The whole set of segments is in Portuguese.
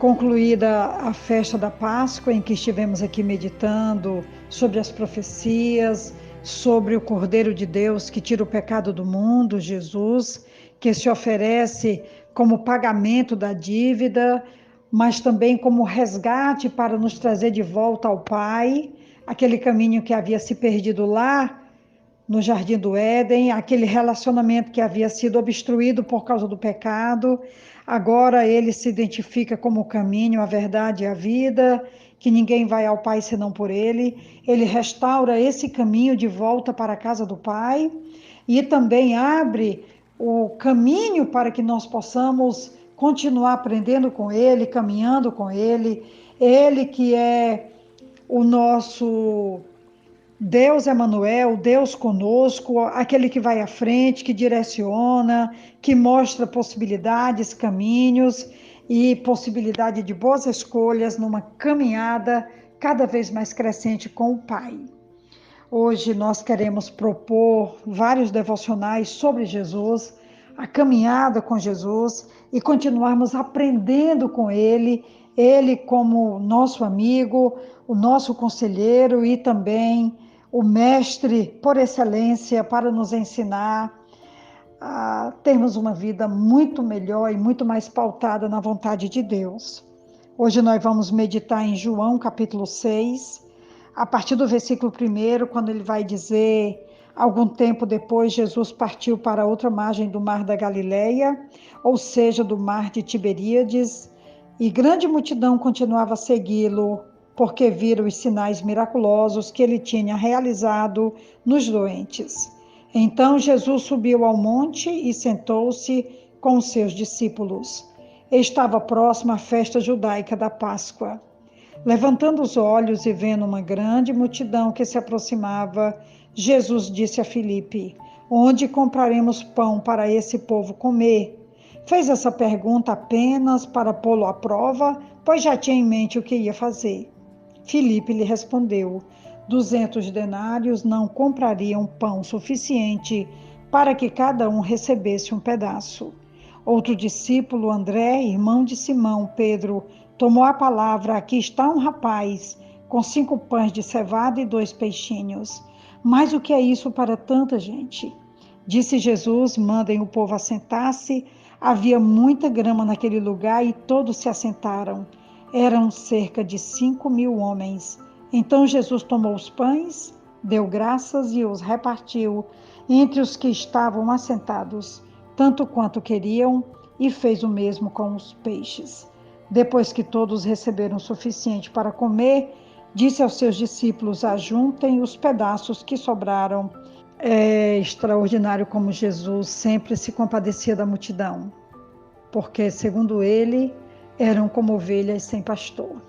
Concluída a festa da Páscoa, em que estivemos aqui meditando sobre as profecias, sobre o Cordeiro de Deus que tira o pecado do mundo, Jesus, que se oferece como pagamento da dívida, mas também como resgate para nos trazer de volta ao Pai, aquele caminho que havia se perdido lá no Jardim do Éden, aquele relacionamento que havia sido obstruído por causa do pecado. Agora ele se identifica como o caminho, a verdade e a vida, que ninguém vai ao Pai senão por ele. Ele restaura esse caminho de volta para a casa do Pai e também abre o caminho para que nós possamos continuar aprendendo com ele, caminhando com ele. Ele que é o nosso Deus Emanuel, Deus conosco, aquele que vai à frente, que direciona, que mostra possibilidades, caminhos e possibilidade de boas escolhas numa caminhada cada vez mais crescente com o Pai. Hoje nós queremos propor vários devocionais sobre Jesus, a caminhada com Jesus e continuarmos aprendendo com ele como nosso amigo, o nosso conselheiro e também o mestre por excelência para nos ensinar a termos uma vida muito melhor e muito mais pautada na vontade de Deus. Hoje nós vamos meditar em João capítulo 6, a partir do versículo 1, quando ele vai dizer: algum tempo depois Jesus partiu para outra margem do mar da Galileia, ou seja, do mar de Tiberíades, e grande multidão continuava a segui-lo, porque viram os sinais miraculosos que ele tinha realizado nos doentes. Então Jesus subiu ao monte e sentou-se com os seus discípulos. Estava próxima a festa judaica da Páscoa. Levantando os olhos e vendo uma grande multidão que se aproximava, Jesus disse a Filipe: onde compraremos pão para esse povo comer? Fez essa pergunta apenas para pô-lo à prova, pois já tinha em mente o que ia fazer. Filipe lhe respondeu: 200 denários não comprariam pão suficiente para que cada um recebesse um pedaço. Outro discípulo, André, irmão de Simão, Pedro, tomou a palavra: aqui está um rapaz com 5 pães de cevada e 2 peixinhos. Mas o que é isso para tanta gente? Disse Jesus: mandem o povo assentar-se. Havia muita grama naquele lugar e todos se assentaram. Eram cerca de 5.000 homens. Então Jesus tomou os pães, deu graças e os repartiu entre os que estavam assentados, tanto quanto queriam, e fez o mesmo com os peixes. Depois que todos receberam o suficiente para comer, disse aos seus discípulos: ajuntem os pedaços que sobraram. É extraordinário como Jesus sempre se compadecia da multidão, porque, segundo ele, eram como ovelhas sem pastor.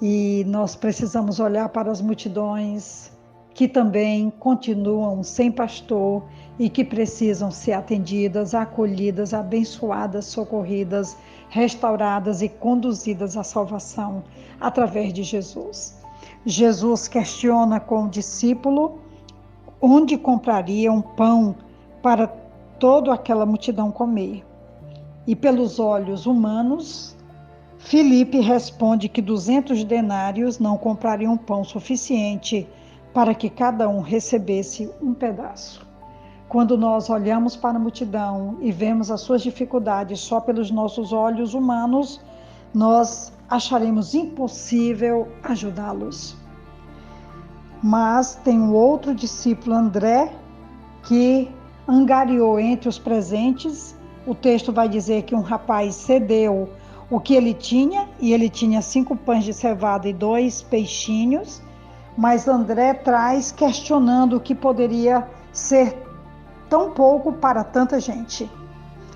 E nós precisamos olhar para as multidões que também continuam sem pastor e que precisam ser atendidas, acolhidas, abençoadas, socorridas, restauradas e conduzidas à salvação através de Jesus. Jesus questiona com o discípulo onde comprariam pão para toda aquela multidão comer. E pelos olhos humanos, Filipe responde que 200 denários não comprariam pão suficiente para que cada um recebesse um pedaço. Quando nós olhamos para a multidão e vemos as suas dificuldades só pelos nossos olhos humanos, nós acharemos impossível ajudá-los. Mas tem um outro discípulo, André, que angariou entre os presentes. O texto vai dizer que um rapaz cedeu o que ele tinha, e ele tinha 5 pães de cevada e 2 peixinhos, mas André traz questionando o que poderia ser tão pouco para tanta gente.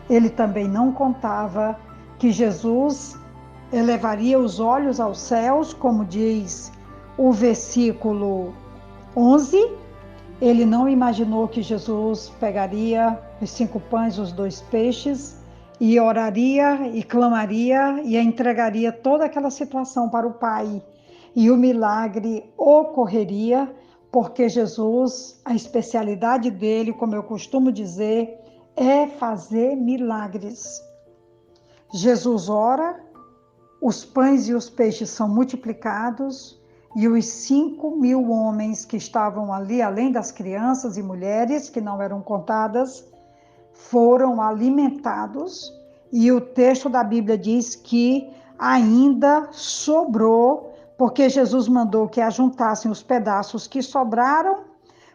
Ele também não contava que Jesus elevaria os olhos aos céus, como diz o versículo 11, ele não imaginou que Jesus pegaria os 5 pães, os 2 peixes, e oraria e clamaria e entregaria toda aquela situação para o Pai. E o milagre ocorreria, porque Jesus, a especialidade dele, como eu costumo dizer, é fazer milagres. Jesus ora os pães e os peixes são multiplicados e os 5.000 homens que estavam ali, além das crianças e mulheres que não eram contadas, foram alimentados. E o texto da Bíblia diz que ainda sobrou, porque Jesus mandou que ajuntassem os pedaços que sobraram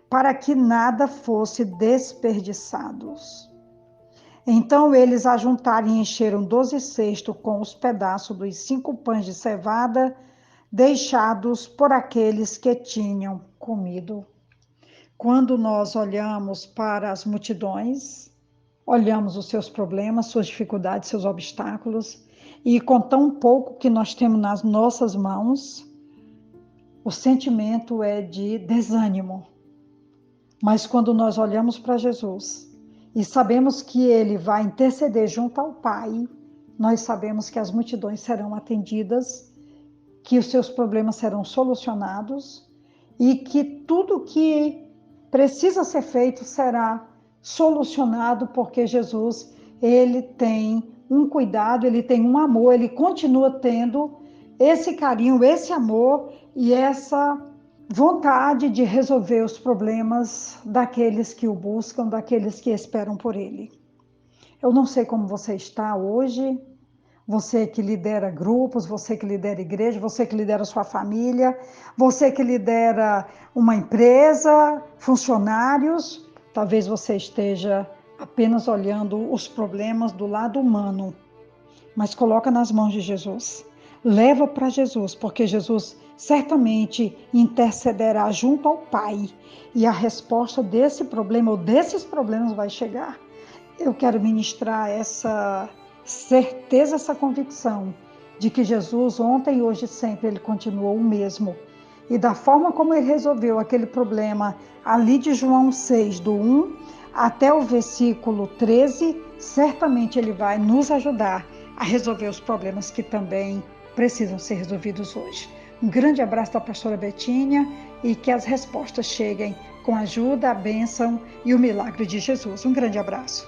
para que nada fosse desperdiçados. Então eles ajuntaram e encheram 12 cestos com os pedaços dos 5 pães de cevada, deixados por aqueles que tinham comido. Quando nós olhamos para as multidões, olhamos os seus problemas, suas dificuldades, seus obstáculos, e com tão pouco que nós temos nas nossas mãos, o sentimento é de desânimo. Mas quando nós olhamos para Jesus e sabemos que Ele vai interceder junto ao Pai, nós sabemos que as multidões serão atendidas, que os seus problemas serão solucionados e que tudo que precisa ser feito será solucionado, porque Jesus, Ele tem um cuidado, Ele tem um amor, Ele continua tendo esse carinho, esse amor e essa vontade de resolver os problemas daqueles que o buscam, daqueles que esperam por Ele. Eu não sei como você está hoje, você que lidera grupos, você que lidera igreja, você que lidera sua família, você que lidera uma empresa, funcionários, talvez você esteja apenas olhando os problemas do lado humano, mas coloca nas mãos de Jesus. Leva para Jesus, porque Jesus certamente intercederá junto ao Pai e a resposta desse problema ou desses problemas vai chegar. Eu quero ministrar essa certeza, essa convicção de que Jesus ontem, hoje e sempre, Ele continuou o mesmo. E da forma como Ele resolveu aquele problema ali de João 6, do 1 até o versículo 13, certamente Ele vai nos ajudar a resolver os problemas que também precisam ser resolvidos hoje. Um grande abraço da pastora Betinha e que as respostas cheguem com a ajuda, a bênção e o milagre de Jesus. Um grande abraço.